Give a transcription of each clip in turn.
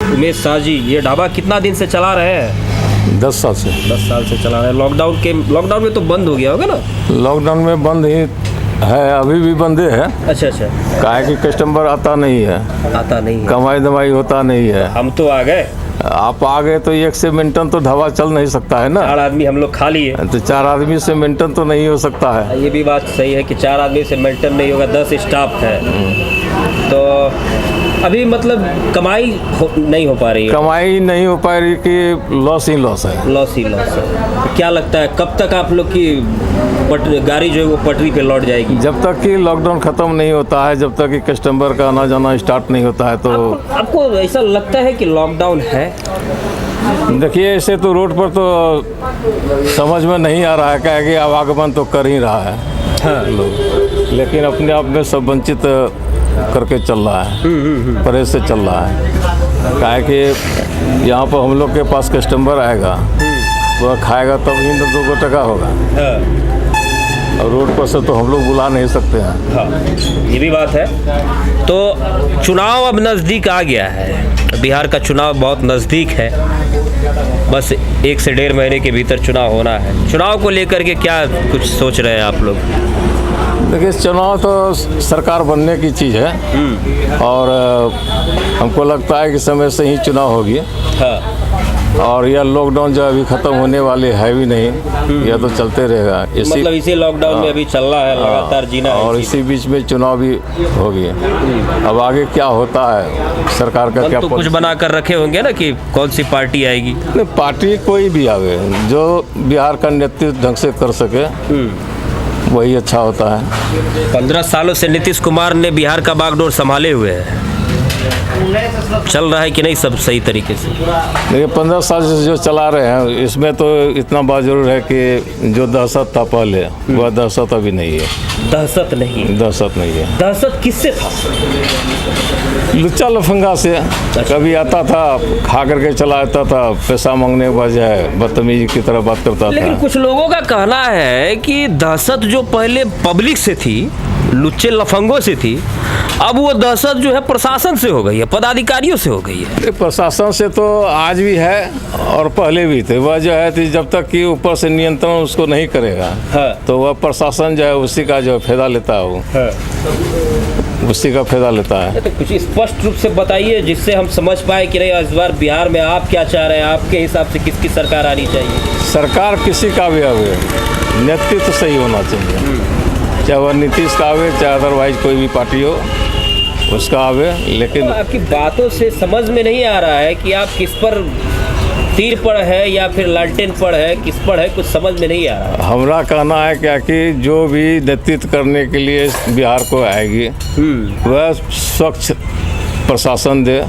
उमेश शाह जी, ये ढाबा कितना दिन से चला रहे हैं? 10 साल से। 10 साल से चला रहे हैं। लॉकडाउन में तो बंद हो गया होगा ना? लॉकडाउन में बंद ही है, अभी भी बंद है। अच्छा। काहे कि कस्टमर आता नहीं है, कमाई दमाई होता नहीं है। हम तो आ गए, आप आ गए तो एक से मेंटेन तो ढाबा चल नहीं सकता है ना। 4 आदमी हम लोग खा लिए, तो 4 आदमी से मेंटेन तो नहीं हो सकता है। ये भी बात सही है कि 4 आदमी से मेंटेन नहीं होगा, 10 स्टाफ है तो अभी मतलब कमाई नहीं हो पा रही है। कमाई नहीं हो पा रही कि लॉस ही लॉस है। लॉस ही लॉस है। तो क्या लगता है कब तक आप लोग की गाड़ी जो है वो पटरी पे लौट जाएगी? जब तक कि लॉकडाउन ख़त्म नहीं होता है, जब तक कि कस्टमर का आना जाना स्टार्ट नहीं होता है तो आपको ऐसा लगता है कि लॉकडाउन है? देखिए, ऐसे तो रोड पर तो समझ में नहीं आ रहा है, क्या है कि आवागमन तो कर ही रहा है लोग, लेकिन अपने आप में सब वंचित करके चल रहा है, परहेज से चल रहा है। क्या है कि यहाँ पर हम लोग के पास कस्टमर आएगा, वह खाएगा तब ही 2 टका होगा। और रोड पर से तो हम लोग बुला नहीं सकते हैं। हाँ, ये भी बात है। तो चुनाव अब नज़दीक आ गया है, बिहार का चुनाव बहुत नज़दीक है, बस 1 से 1.5 महीने के भीतर चुनाव होना है। चुनाव को लेकर के क्या कुछ सोच रहे हैं आप लोग? देखिए, चुनाव तो सरकार बनने की चीज़ है और हमको लगता है कि समय से ही चुनाव होगी। हाँ। और यह लॉकडाउन जो अभी ख़त्म होने वाले है भी नहीं, यह तो चलते रहेगा। मतलब इसी लॉकडाउन में अभी चल रहा है, लगातार जीना है। और इसी बीच में चुनाव भी होगी। अब आगे क्या होता है, सरकार का क्या तो कुछ बना कर रखे होंगे ना कि कौन सी पार्टी आएगी? नहीं, पार्टी कोई भी आवे जो बिहार का नेतृत्व ढंग से कर सके वही अच्छा होता है। 15 सालों से नीतीश कुमार ने बिहार का बागडोर संभाले हुए हैं, चल रहा है कि नहीं सब सही तरीके से? देखिए, 15 साल से जो चला रहे हैं, इसमें तो इतना बात जरूर है कि जो दहशत था पहले, वह दहशत अभी नहीं है। दहशत नहीं है? दहशत नहीं है। दहशत किससे था? लुच्चा लफंगा से। कभी आता था, खा करके चला आता था, पैसा मांगने के बजाय बदतमीजी की तरह बात करता था। लेकिन कुछ लोगों का कहना है कि दहशत जो पहले पब्लिक से थी, लुच्चे लफंगों से थी, अब वो दहशत जो है प्रशासन से हो गई है, पदाधिकारियों से हो गई है। प्रशासन से तो आज भी है और पहले भी थे। वह जो है जब तक कि ऊपर से नियंत्रण उसको नहीं करेगा, तो वह प्रशासन जो है उसी का जो फायदा लेता है, वो उसी का फायदा लेता है। तो कुछ स्पष्ट रूप से बताइए जिससे हम समझ पाए कि नहीं इस बार बिहार में आप क्या चाह रहे हैं, आपके हिसाब से किसकी सरकार आनी चाहिए? सरकार किसी का भी आवे, नेतृत्व सही होना चाहिए, चाहे वह नीतीश का आवे, चाहे अदरवाइज कोई भी पार्टी हो उसका आवे। लेकिन तो आपकी बातों से समझ में नहीं आ रहा है कि आप किस पर तीर पर है या फिर लालटेन पर है, किस पर है, कुछ समझ में नहीं आ रहा। हमारा कहना है क्या कि जो भी नेतृत्व करने के लिए बिहार को आएगी वह स्वच्छ प्रशासन दे,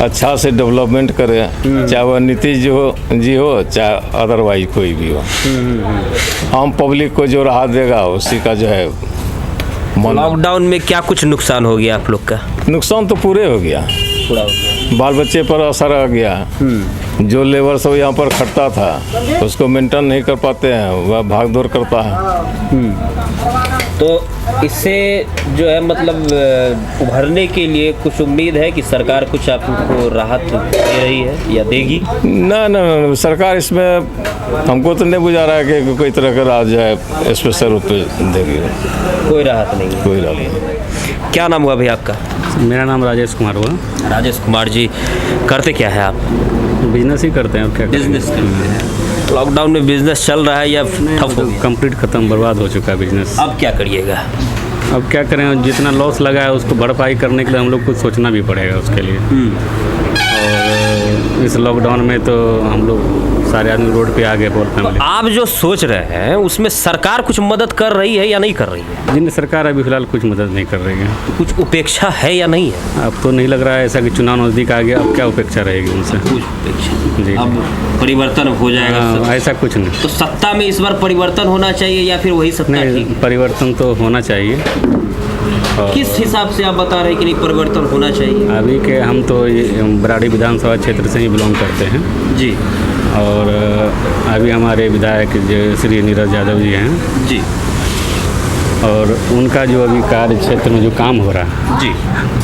अच्छा से डेवलपमेंट करे, चाहे वह नीतीश जी हो चाहे अदरवाइज कोई भी हो। आम पब्लिक को जो राहत देगा उसी का जो है। लॉकडाउन में क्या कुछ नुकसान हो गया आप लोग का? नुकसान तो पूरे हो गया, पूरा हो गया। बाल बच्चे पर असर आ गया। जो लेबर सब यहाँ पर खटता था उसको मेंटेन नहीं कर पाते हैं, वह भाग दौड़ करता है। तो इससे जो है मतलब उभरने के लिए कुछ उम्मीद है कि सरकार कुछ आपको राहत दे रही है या देगी? ना, सरकार इसमें हमको तो नहीं बुझा रहा है कि कोई तरह का राहत जो है स्पेशल रूप में देगी। कोई राहत नहीं है? कोई राहत नहीं। क्या नाम हुआ भैया आपका? मेरा नाम राजेश कुमार हुआ। राजेश कुमार जी, करते क्या है आप? बिजनेस ही करते हैं और क्या? बिजनेस करते हैं। लॉकडाउन में बिजनेस चल रहा है या ठप हो गया? कंप्लीट खत्म, बर्बाद हो चुका है बिजनेस। अब क्या करिएगा? अब क्या करें, जितना लॉस लगा है उसको भरपाई करने के लिए हम लोग कुछ सोचना भी पड़ेगा उसके लिए। और इस लॉकडाउन में तो हम लोग सारे आदमी रोड पे आ गए बोल फैमिली। आप जो सोच रहे हैं उसमें सरकार कुछ मदद कर रही है या नहीं कर रही है? जिन सरकार अभी फिलहाल कुछ मदद नहीं कर रही है। कुछ उपेक्षा है या नहीं है? अब तो नहीं लग रहा है ऐसा कि चुनाव नज़दीक आ गया, अब क्या उपेक्षा रहेगी उनसे? कुछ उपेक्षा जी, अब परिवर्तन हो जाएगा। ऐसा कुछ नहीं। तो सत्ता में इस बार परिवर्तन होना चाहिए या फिर वही सत्ता ठीक नहीं, है? परिवर्तन तो होना चाहिए। किस हिसाब से आप बता रहे हैं कि नहीं परिवर्तन होना चाहिए? अभी के हम तो ये बराड़ी विधानसभा क्षेत्र से ही बिलोंग करते हैं जी। और अभी हमारे विधायक जो श्री नीरज यादव जी हैं जी, और उनका जो अभी कार्य क्षेत्र में जो काम हो रहा है जी,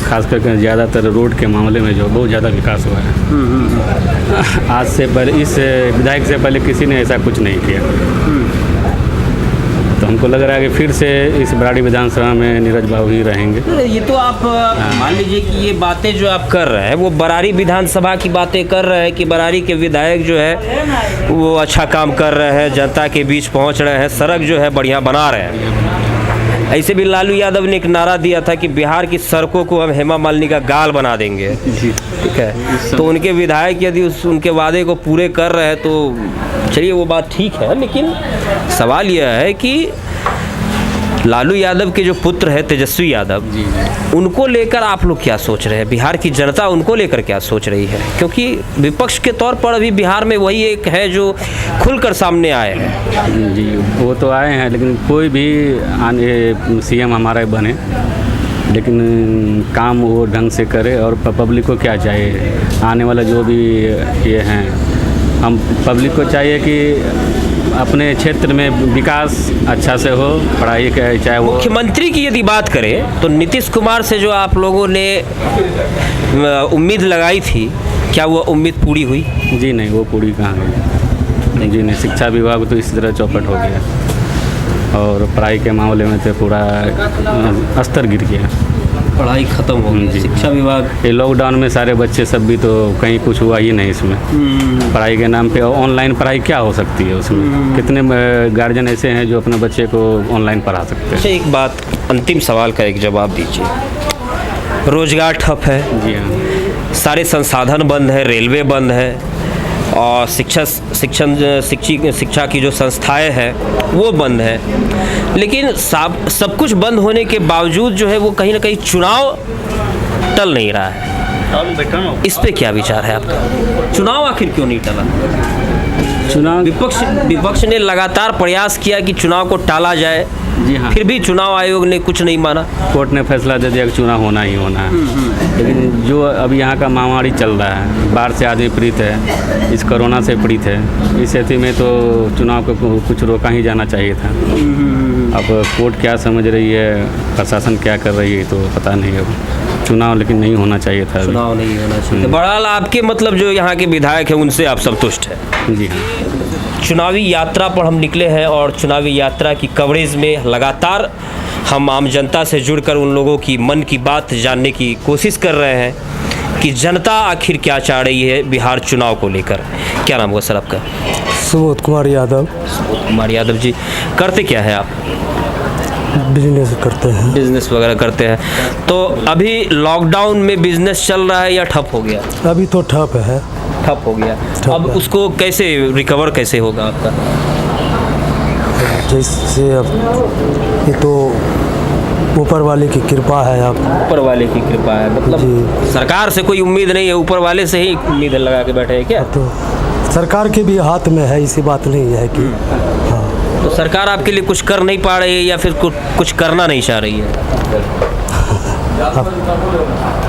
खास करके ज़्यादातर रोड के मामले में जो बहुत ज़्यादा विकास हुआ है। आज से पहले इस विधायक से पहले किसी ने ऐसा कुछ नहीं किया। तो हमको लग रहा है कि फिर से इस बराड़ी विधानसभा में नीरज बाबू ही रहेंगे। ये तो आप मान लीजिए कि ये बातें जो आप कर रहे हैं वो बराड़ी विधानसभा की बातें कर रहे हैं कि बराड़ी के विधायक जो है वो अच्छा काम कर रहे हैं, जनता के बीच पहुंच रहे हैं, सड़क जो है बढ़िया बना रहे हैं। ऐसे भी लालू यादव ने एक नारा दिया था कि बिहार की सड़कों को हम हेमा मालिनी का गाल बना देंगे। ठीक है, तो उनके विधायक यदि उनके वादे को पूरे कर रहे हैं तो चलिए वो बात ठीक है, लेकिन सवाल यह है कि लालू यादव के जो पुत्र है तेजस्वी यादव, उनको लेकर आप लोग क्या सोच रहे हैं? बिहार की जनता उनको लेकर क्या सोच रही है? क्योंकि विपक्ष के तौर पर अभी बिहार में वही एक है जो खुलकर सामने आए हैं। जी, वो तो आए हैं, लेकिन कोई भी आने सीएम हमारा बने, लेकिन काम वो ढंग से करे। और पब्लिक को क्या चाहिए, आने वाला जो भी ये हैं, हम पब्लिक को चाहिए कि अपने क्षेत्र में विकास अच्छा से हो, पढ़ाई का चाहे वो। मुख्यमंत्री की यदि बात करें तो नीतीश कुमार से जो आप लोगों ने उम्मीद लगाई थी, क्या वो उम्मीद पूरी हुई? जी नहीं, वो पूरी कहाँ गई। जी नहीं, शिक्षा विभाग तो इसी तरह चौपट हो गया और पढ़ाई के मामले में तो पूरा स्तर गिर गया, पढ़ाई खत्म हो गई। शिक्षा विभाग, ये लॉकडाउन में सारे बच्चे सब भी तो कहीं कुछ हुआ ही नहीं इसमें। पढ़ाई के नाम पे ऑनलाइन पढ़ाई क्या हो सकती है उसमें? कितने गार्जियन ऐसे हैं जो अपने बच्चे को ऑनलाइन पढ़ा सकते हैं? अच्छा, एक बात, अंतिम सवाल का एक जवाब दीजिए। रोजगार ठप है, जी हाँ, सारे संसाधन बंद है, रेलवे बंद है और शिक्षा की जो संस्थाएं हैं वो बंद है, लेकिन सब कुछ बंद होने के बावजूद जो है वो कहीं ना कहीं चुनाव टल नहीं रहा है। इस पे क्या विचार है आपका? चुनाव आखिर क्यों नहीं टला? चुनाव विपक्ष ने लगातार प्रयास किया कि चुनाव को टाला जाए, जी हाँ, फिर भी चुनाव आयोग ने कुछ नहीं माना। कोर्ट ने फैसला दे दिया कि चुनाव होना ही होना है। लेकिन जो अभी यहाँ का महामारी चल रहा है, बाढ़ से आदमी पीड़ित है, इस कोरोना से पीड़ित है, इस स्थिति में तो चुनाव को कुछ रोका ही जाना चाहिए था। अब कोर्ट क्या समझ रही है, प्रशासन क्या कर रही है, तो पता नहीं। अब चुनाव लेकिन नहीं होना चाहिए था, चुनाव नहीं होना चाहिए। बहरहाल आपके मतलब जो यहाँ के विधायक हैं उनसे आप संतुष्ट हैं? जी हाँ। चुनावी यात्रा पर हम निकले हैं और चुनावी यात्रा की कवरेज में लगातार हम आम जनता से जुड़कर उन लोगों की मन की बात जानने की कोशिश कर रहे हैं कि जनता आखिर क्या चाह रही है बिहार चुनाव को लेकर। क्या नाम होगा सर आपका? सुबोध कुमार यादव। सुबोध कुमार यादव जी, करते क्या है आप? बिजनेस करते हैं। बिजनेस वगैरह करते हैं। तो अभी लॉकडाउन में बिजनेस चल रहा है या ठप हो गया? अभी तो ठप है। ठप हो गया। अब है। उसको कैसे रिकवर कैसे होगा आपका? जैसे अब ये तो ऊपर वाले की कृपा है। अब ऊपर वाले की कृपा है, मतलब जी। सरकार से कोई उम्मीद नहीं है, ऊपर वाले से ही उम्मीद लगा के बैठे हैं क्या? तो सरकार के भी हाथ में है, ऐसी बात नहीं है कि हाँ। तो सरकार आपके लिए कुछ कर नहीं पा रही है या फिर कुछ करना नहीं चाह रही है?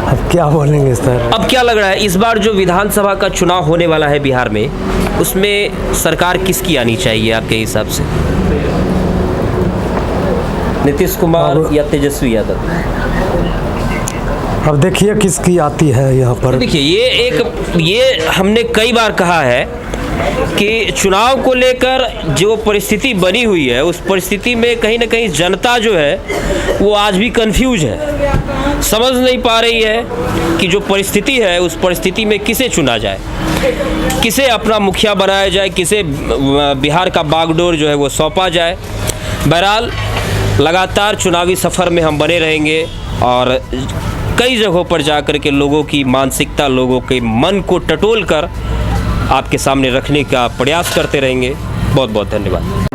अब क्या बोलेंगे सर? अब क्या लग रहा है इस बार जो विधानसभा का चुनाव होने वाला है बिहार में, उसमें सरकार किसकी आनी चाहिए आपके हिसाब से? नीतीश कुमार या तेजस्वी यादव? अब देखिए किसकी आती है यहाँ पर। देखिए ये हमने कई बार कहा है कि चुनाव को लेकर जो परिस्थिति बनी हुई है उस परिस्थिति में कहीं ना कहीं जनता जो है वो आज भी कंफ्यूज है, समझ नहीं पा रही है कि जो परिस्थिति है उस परिस्थिति में किसे चुना जाए, किसे अपना मुखिया बनाया जाए, किसे बिहार का बागडोर जो है वो सौंपा जाए। बहरहाल लगातार चुनावी सफ़र में हम बने रहेंगे और कई जगहों पर जाकर के लोगों की मानसिकता, लोगों के मन को टटोल कर आपके सामने रखने का प्रयास करते रहेंगे। बहुत बहुत धन्यवाद।